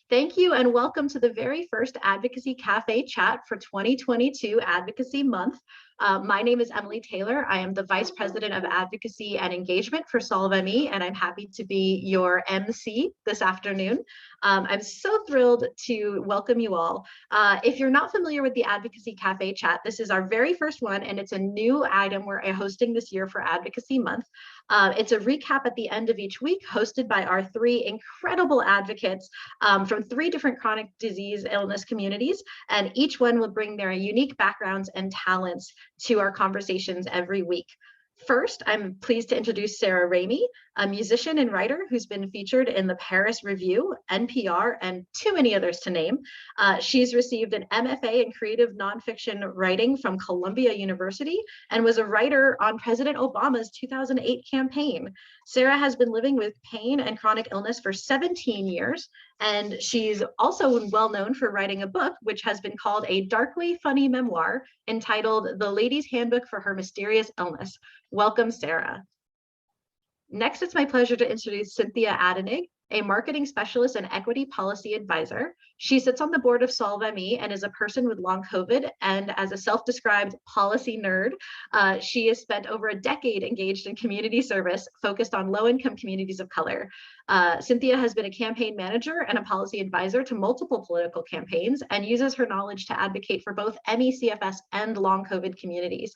Thank you and welcome to the very first Advocacy Cafe chat for 2022 Advocacy Month. My name is Emily Taylor. I am the Vice President of Advocacy and Engagement for SolveME, and I'm happy to be your MC this afternoon. I'm so thrilled to welcome you all. If you're not familiar with the Advocacy Cafe chat, this is our very first one, and it's a new item we're hosting this year for Advocacy Month. It's a recap at the end of each week, hosted by our three incredible advocates from three different chronic disease illness communities, and each one will bring their unique backgrounds and talents to our conversations every week. First, I'm pleased to introduce Sarah Ramey, a musician and writer who's been featured in the Paris Review, NPR, and too many others to name. She's received an MFA in creative nonfiction writing from Columbia University and was a writer on President Obama's 2008 campaign. Sarah has been living with pain and chronic illness for 17 years, and she's also well known for writing a book, which has been called a darkly funny memoir entitled The Lady's Handbook for Her Mysterious Illness. Welcome, Sarah. Next, it's my pleasure to introduce Cynthia Adinig, a marketing specialist and equity policy advisor. She sits on the board of SolveME and is a person with long COVID, and as a self-described policy nerd, she has spent over a decade engaged in community service focused on low-income communities of color. Cynthia has been a campaign manager and a policy advisor to multiple political campaigns and uses her knowledge to advocate for both ME, CFS, and long COVID communities.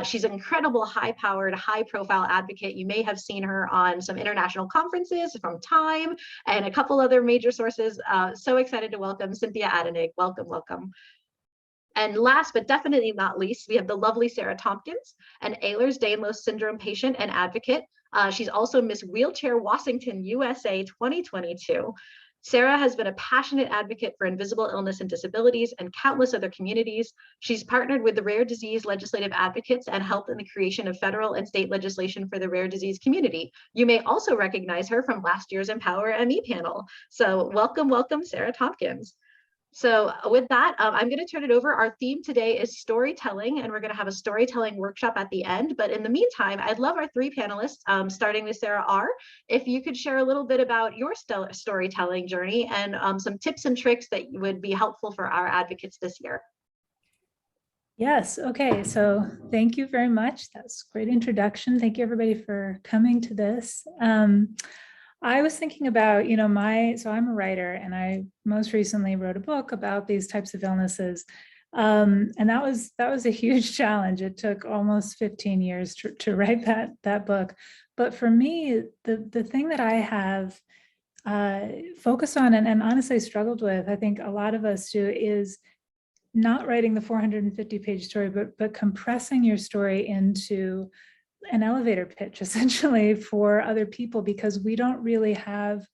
She's an incredible, high-powered, high-profile advocate. You may have seen her on some international conferences from Time and a couple other major sources. So excited to welcome Cynthia Adinig. Welcome, welcome. And last but definitely not least, we have the lovely Sarah Tompkins, an Ehlers-Danlos syndrome patient and advocate. She's also Miss Wheelchair Washington USA 2022. Sarah has been a passionate advocate for invisible illness and disabilities and countless other communities. She's partnered with the rare disease legislative advocates and helped in the creation of federal and state legislation for the rare disease community. You may also recognize her from last year's Empower ME panel. So welcome, welcome, Sarah Tompkins. So with that, I'm going to turn it over. Our theme today is storytelling, and we're going to have a storytelling workshop at the end. But in the meantime, I'd love our three panelists, starting with Sarah R., if you could share a little bit about your storytelling journey and some tips and tricks that would be helpful for our advocates this year. Yes, okay, so thank you very much. That's a great introduction. Thank you everybody for coming to this. I was thinking about, so I'm a writer and I most recently wrote a book about these types of illnesses. And that was a huge challenge. It took almost 15 years to write that book. But for me, the thing that I have focused on and honestly struggled with, I think a lot of us do, is not writing the 450-page story, but compressing your story into an elevator pitch essentially for other people, because we don't really have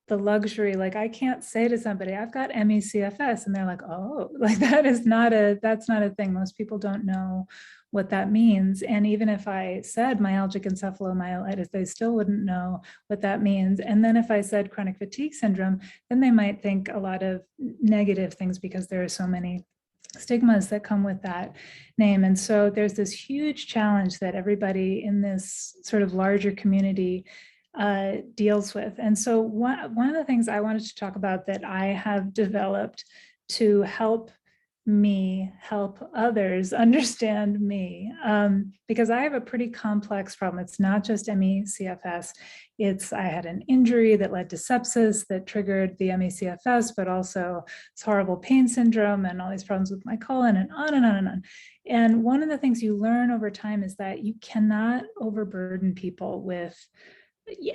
the luxury. Like, I can't say to somebody, I've got ME CFS, and they're like, oh, like that's not a thing. Most people don't know what that means. And even if I said myalgic encephalomyelitis, they still wouldn't know what that means. And then if I said chronic fatigue syndrome, then they might think a lot of negative things because there are so many stigmas that come with that name. And so there's this huge challenge that everybody in this sort of larger community deals with. And so one of the things I wanted to talk about that I have developed to help me help others understand me, because I have a pretty complex problem. It's not just ME CFS. I had an injury that led to sepsis that triggered the ME CFS, but also this horrible pain syndrome and all these problems with my colon, and on and on and on. And one of the things you learn over time is that you cannot overburden people with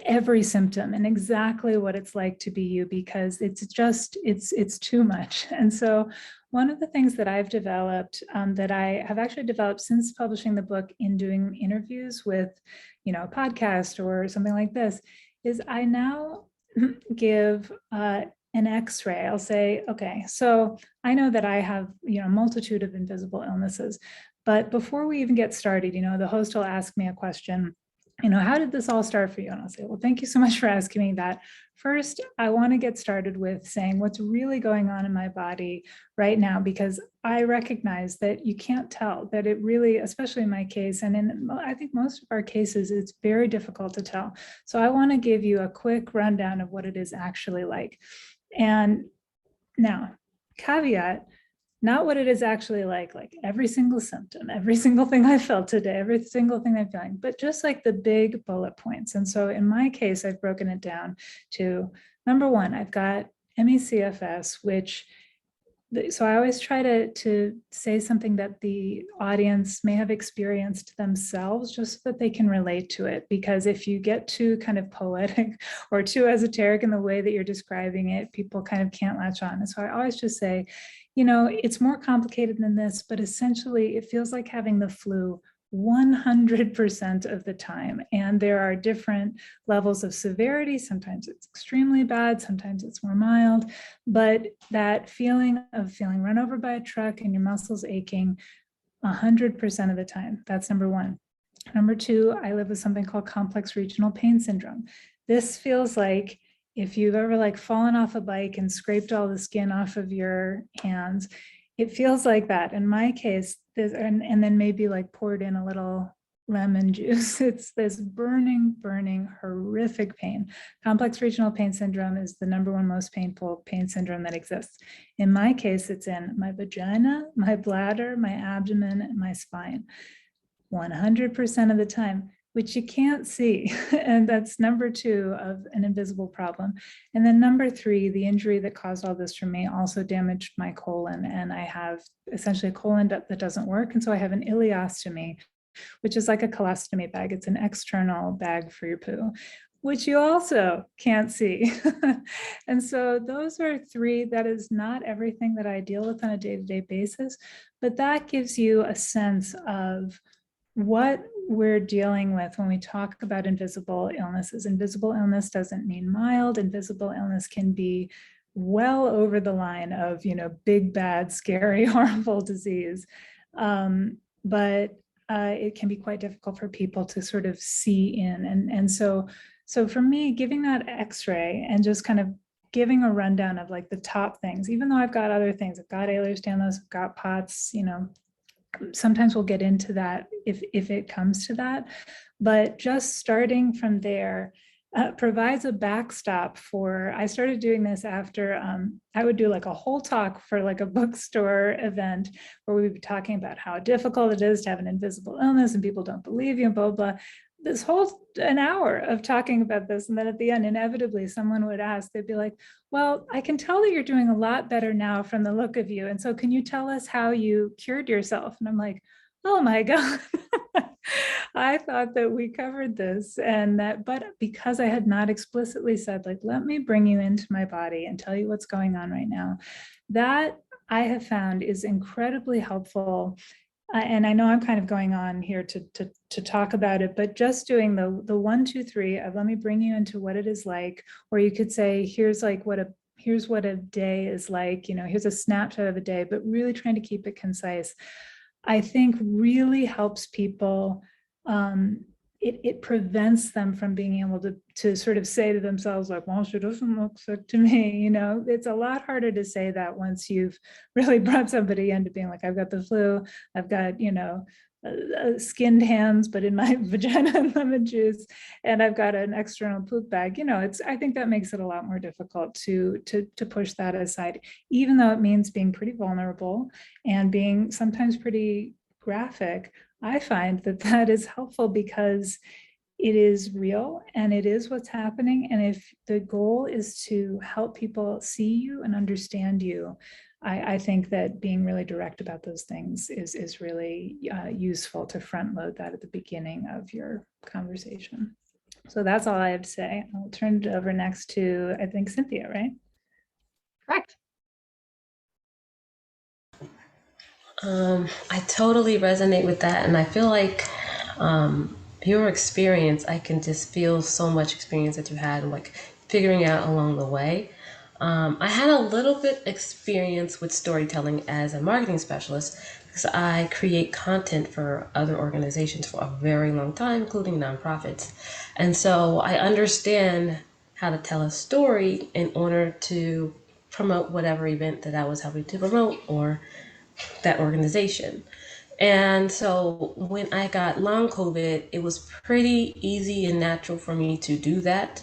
every symptom and exactly what it's like to be you, because it's too much. And so one of the things that I've developed, that I have actually developed since publishing the book in doing interviews with, a podcast or something like this, is I now give an X-ray. I'll say, okay, so I know that I have, a multitude of invisible illnesses, but before we even get started, the host will ask me a question. How did this all start for you? And I'll say, well, thank you so much for asking me that. First, I want to get started with saying what's really going on in my body right now, because I recognize that you can't tell, that it really, especially in my case, and in I think most of our cases, it's very difficult to tell. So I want to give you a quick rundown of what it is actually like. And now, caveat, not what it is actually like every single symptom, every single thing I felt today, every single thing I'm feeling, but just like the big bullet points. And so in my case, I've broken it down to number one, I've got ME/CFS, which so I always try to say something that the audience may have experienced themselves, just so that they can relate to it. Because if you get too kind of poetic or too esoteric in the way that you're describing it, people kind of can't latch on. And so I always just say, it's more complicated than this, but essentially it feels like having the flu 100% of the time. And there are different levels of severity. Sometimes it's extremely bad, sometimes it's more mild, but that feeling of feeling run over by a truck and your muscles aching 100% of the time, that's number one. Number two, I live with something called complex regional pain syndrome. This feels like if you've ever fallen off a bike and scraped all the skin off of your hands, it feels like that. In my case, and then maybe poured in a little lemon juice. It's this burning, horrific pain. Complex regional pain syndrome is the number one most painful pain syndrome that exists. In my case, it's in my vagina, my bladder, my abdomen, and my spine, 100% of the time, which you can't see. And that's number two of an invisible problem. And then number three, the injury that caused all this for me also damaged my colon. And I have essentially a colon that doesn't work. And so I have an ileostomy, which is like a colostomy bag. It's an external bag for your poo, which you also can't see. And so those are three. That is not everything that I deal with on a day-to-day basis, but that gives you a sense of what we're dealing with when we talk about invisible illnesses. Invisible illness doesn't mean mild. Invisible illness can be well over the line of, big, bad, scary, horrible disease. But it can be quite difficult for people to sort of see in. And so for me, giving that x-ray and just kind of giving a rundown of the top things, even though I've got other things, I've got Ehlers-Danlos, I've got POTS, sometimes we'll get into that if it comes to that, but just starting from there provides a backstop for, I started doing this after I would do a whole talk for a bookstore event where we would be talking about how difficult it is to have an invisible illness and people don't believe you and blah, blah. This whole an hour of talking about this. And then at the end, inevitably someone would ask, they'd be like, well, I can tell that you're doing a lot better now from the look of you. And so can you tell us how you cured yourself? And I'm like, oh my God, I thought that we covered this. But because I had not explicitly said, let me bring you into my body and tell you what's going on right now, that I have found is incredibly helpful. And I know I'm kind of going on here to talk about it, but just doing the 1, 2, 3 of let me bring you into what it is like, or you could say, here's what a day is like, here's a snapshot of a day, but really trying to keep it concise, I think really helps people. It prevents them from being able to sort of say to themselves, well, she doesn't look sick to me. It's a lot harder to say that once you've really brought somebody into being I've got the flu, I've got, skinned hands, but in my vagina and lemon juice, and I've got an external poop bag. I think that makes it a lot more difficult to push that aside, even though it means being pretty vulnerable and being sometimes pretty graphic. I find that is helpful because it is real and it is what's happening. And if the goal is to help people see you and understand you, I think that being really direct about those things is really useful to front load that at the beginning of your conversation. So that's all I have to say. I'll turn it over next to, I think, Cynthia, right? Correct. I totally resonate with that. And I feel like your experience, I can just feel so much experience that you had figuring out along the way. I had a little bit experience with storytelling as a marketing specialist because I create content for other organizations for a very long time, including nonprofits. And so I understand how to tell a story in order to promote whatever event that I was helping to promote or that organization. And so when I got long COVID, it was pretty easy and natural for me to do that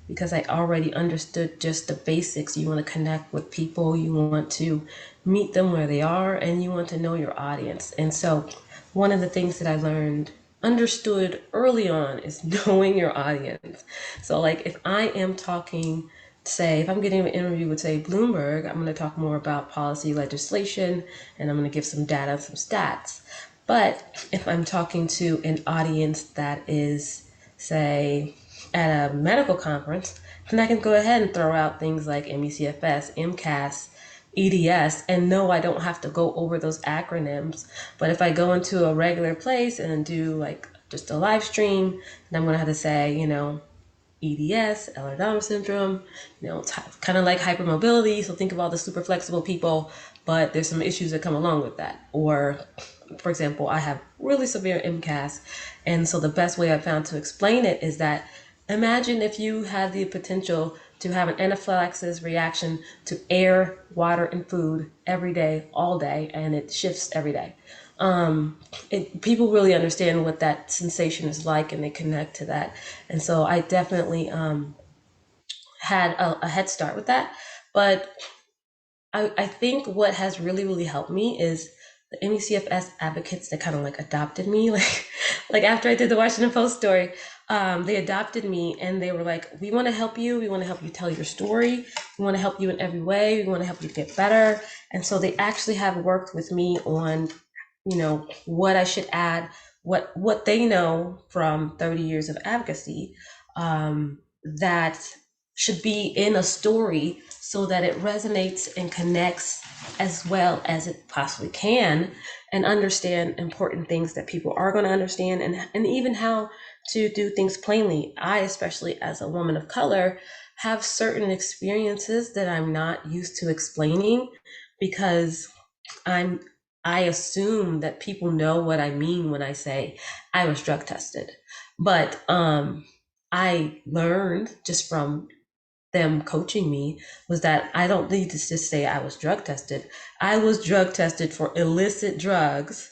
because I already understood just the basics. You want to connect with people, you want to meet them where they are, and you want to know your audience. And so one of the things that I understood early on is knowing your audience. So like if I am talking, say, if I'm getting an interview with, say, Bloomberg, I'm going to talk more about policy legislation and I'm going to give some data, some stats. But if I'm talking to an audience that is, say, at a medical conference, then I can go ahead and throw out things like MECFS, MCAS, EDS, and no, I don't have to go over those acronyms. But if I go into a regular place and do like just a live stream, then I'm going to have to say, EDS, Ehlers-Danlos syndrome, kind of like hypermobility. So think of all the super flexible people, but there's some issues that come along with that. Or, for example, I have really severe MCAS. And so the best way I found to explain it is that imagine if you had the potential to have an anaphylaxis reaction to air, water, and food every day, all day, and it shifts every day. People really understand what that sensation is like and they connect to that. And so I definitely had a head start with that. But I think what has really, really helped me is the MECFS advocates that kind of like adopted me. Like after I did the Washington Post story, they adopted me and they were like, we want to help you. We want to help you tell your story. We want to help you in every way. We want to help you get better. And so they actually have worked with me on what I should add, what they know from 30 years of advocacy, that should be in a story so that it resonates and connects as well as it possibly can, and understand important things that people are going to understand, and even how to do things plainly. I, especially as a woman of color, have certain experiences that I'm not used to explaining because I assume that people know what I mean when I say I was drug tested. But I learned just from them coaching me was that I don't need to just say I was drug tested. I was drug tested for illicit drugs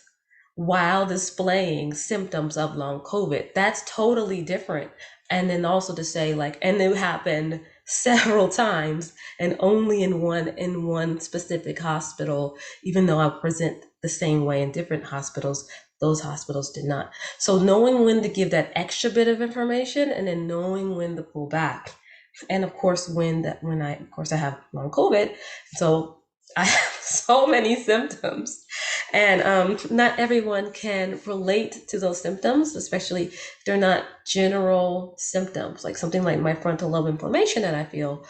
while displaying symptoms of long COVID. That's totally different. And then also to say like, and it happened several times and only in one specific hospital, even though I present the same way in different hospitals, those hospitals did not. So knowing when to give that extra bit of information and then knowing when to pull back. And of course, when I have long COVID, so I have so many symptoms, and not everyone can relate to those symptoms, especially if they're not general symptoms, like something like my frontal lobe inflammation that I feel.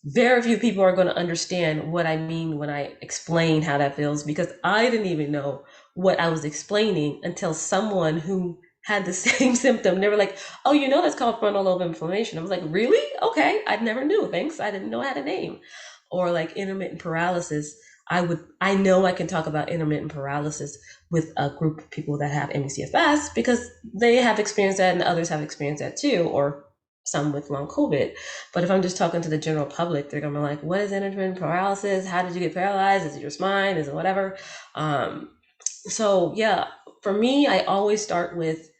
Very few people are going to understand what I mean when I explain how that feels, because I didn't even know what I was explaining until someone who had the same symptom, they were like, oh, that's called frontal lobe inflammation. I was like, really? Okay, I never knew. Thanks. I didn't know I had a name. Or like intermittent paralysis. I know I can talk about intermittent paralysis with a group of people that have MECFS because they have experienced that and others have experienced that too, or some with long COVID. But if I'm just talking to the general public, they're gonna be like, what is intermittent paralysis? How did you get paralyzed? Is it your spine? Is it whatever? So yeah, for me, I always start with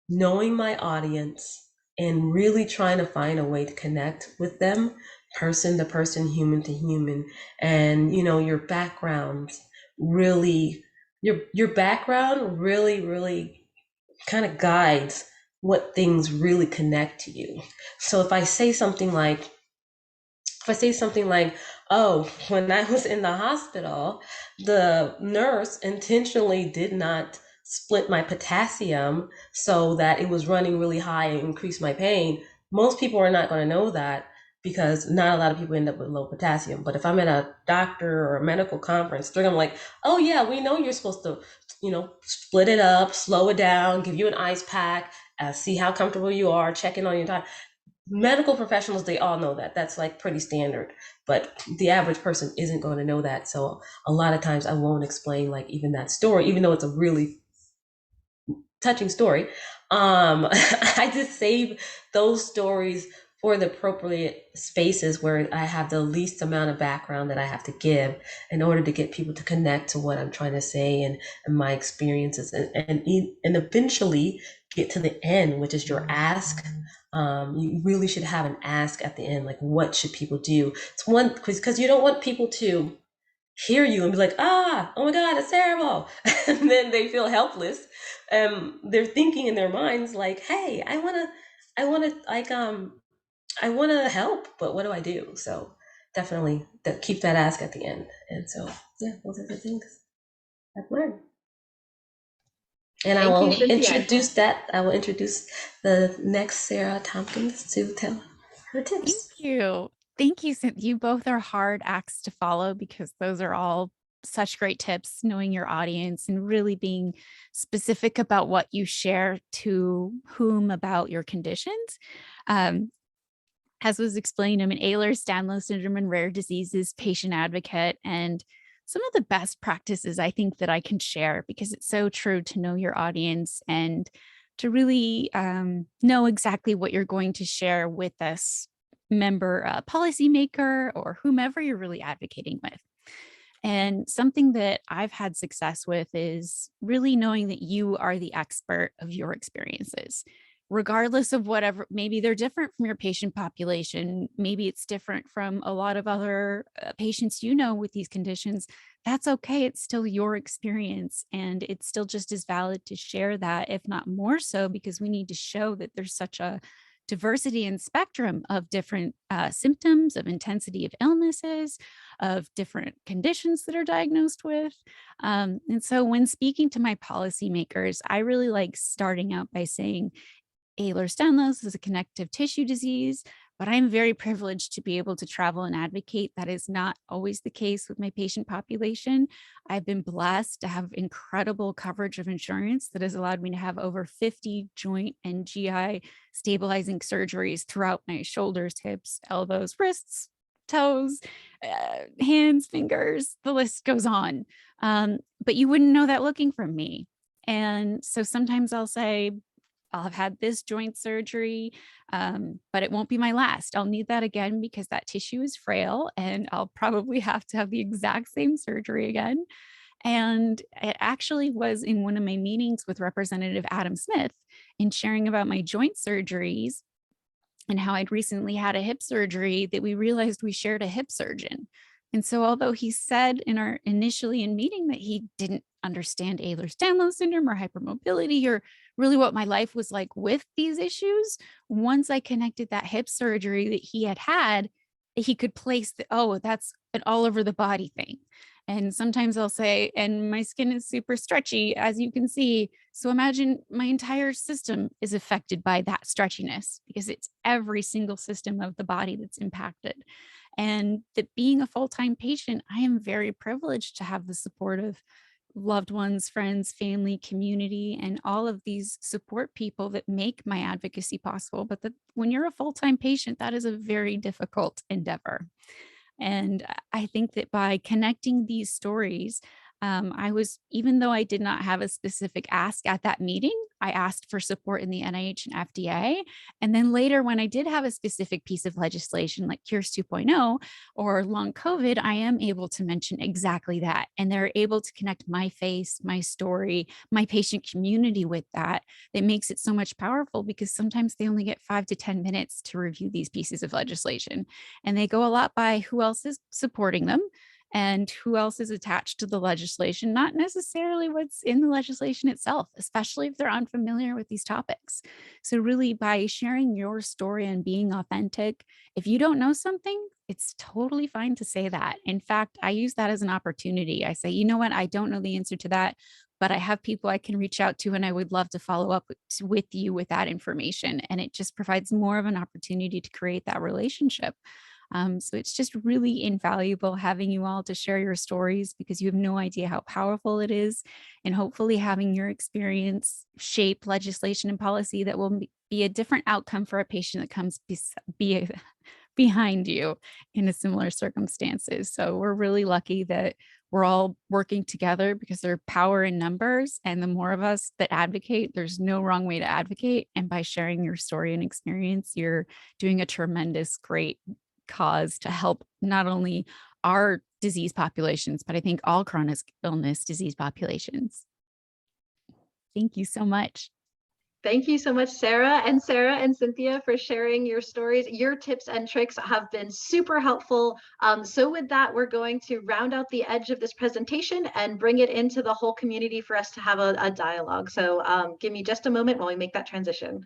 knowing my audience and really trying to find a way to connect with them, person to person, human to human. And your background really, your background really kind of guides what things really connect to you. So if I say something like, oh, when I was in the hospital, the nurse intentionally did not split my potassium so that it was running really high and increased my pain. Most people are not going to know that because not a lot of people end up with low potassium. But if I'm at a doctor or a medical conference, they're going to like, oh yeah, we know you're supposed to, split it up, slow it down, give you an ice pack, see how comfortable you are, check in on your time. Medical professionals, they all know that. That's like pretty standard, but the average person isn't going to know that. So a lot of times I won't explain like even that story, even though it's a really touching story. I just save those stories for the appropriate spaces where I have the least amount of background that I have to give in order to get people to connect to what I'm trying to say and my experiences and eventually get to the end, which is your ask. You really should have an ask at the end, like what should people do? It's one because you don't want people to hear you and be like, oh my God, it's terrible. And then they feel helpless. They're thinking in their minds like, hey, I wanna I wanna help, but what do I do? So definitely keep that ask at the end. And so, yeah, those are the things I've learned. And Thank you, Cynthia. I will introduce the next Sarah Tompkins to tell her Thank tips. you. Thank you, Cynthia. You both are hard acts to follow because those are all such great tips, knowing your audience and really being specific about what you share to whom about your conditions. As was explained, I'm an Ehlers-Danlos syndrome and rare diseases patient advocate, and some of the best practices I think that I can share, because it's so true to know your audience and to really know exactly what you're going to share with this member, policymaker, or whomever you're really advocating with. And something that I've had success with is really knowing that you are the expert of your experiences, regardless of whatever. Maybe they're different from your patient population. Maybe it's different from a lot of other patients you know with these conditions. That's okay. It's still your experience. And it's still just as valid to share that, if not more so, because we need to show that there's such a diversity and spectrum of different symptoms, of intensity of illnesses, of different conditions that are diagnosed with. And so when speaking to my policymakers, I really like starting out by saying, Ehlers-Danlos is a connective tissue disease, but I'm very privileged to be able to travel and advocate. That is not always the case with my patient population. I've been blessed to have incredible coverage of insurance that has allowed me to have over 50 joint and GI stabilizing surgeries throughout my shoulders, hips, elbows, wrists, toes, hands, fingers, the list goes on. But you wouldn't know that looking from me. And so sometimes I'll say, I'll have had this joint surgery, but it won't be my last. I'll need that again because that tissue is frail and I'll probably have to have the exact same surgery again. And it actually was in one of my meetings with Representative Adam Smith in sharing about my joint surgeries and how I'd recently had a hip surgery that we realized we shared a hip surgeon. And so although he said initially in meeting that he didn't understand Ehlers-Danlos syndrome or hypermobility or really what my life was like with these issues, once I connected that hip surgery that he had, he could place that's an all over the body thing. And sometimes I'll say, and my skin is super stretchy, as you can see. So imagine my entire system is affected by that stretchiness because it's every single system of the body that's impacted. And that being a full-time patient, I am very privileged to have the support of loved ones, friends, family, community, and all of these support people that make my advocacy possible. But when you're a full-time patient, that is a very difficult endeavor. And I think that by connecting these stories, even though I did not have a specific ask at that meeting, I asked for support in the NIH and FDA. And then later, when I did have a specific piece of legislation like Cures 2.0 or long COVID, I am able to mention exactly that. And they're able to connect my face, my story, my patient community with that. That makes it so much powerful because sometimes they only get 5 to 10 minutes to review these pieces of legislation. And they go a lot by who else is supporting them and who else is attached to the legislation, not necessarily what's in the legislation itself, especially if they're unfamiliar with these topics. So really by sharing your story and being authentic, if you don't know something, it's totally fine to say that. In fact, I use that as an opportunity. I say, you know what, I don't know the answer to that, but I have people I can reach out to and I would love to follow up with you with that information. And it just provides more of an opportunity to create that relationship. So it's just really invaluable having you all to share your stories because you have no idea how powerful it is. And hopefully having your experience shape legislation and policy that will be a different outcome for a patient that comes behind you in a similar circumstances. So we're really lucky that we're all working together because there's power in numbers. And the more of us that advocate, there's no wrong way to advocate. And by sharing your story and experience, you're doing a tremendous, great cause to help not only our disease populations, but I think all chronic illness disease populations. Thank you so much. Thank you so much, Sarah and Cynthia, for sharing your stories. Your tips and tricks have been super helpful. So with that, we're going to round out the edge of this presentation and bring it into the whole community for us to have a dialogue. So give me just a moment while we make that transition.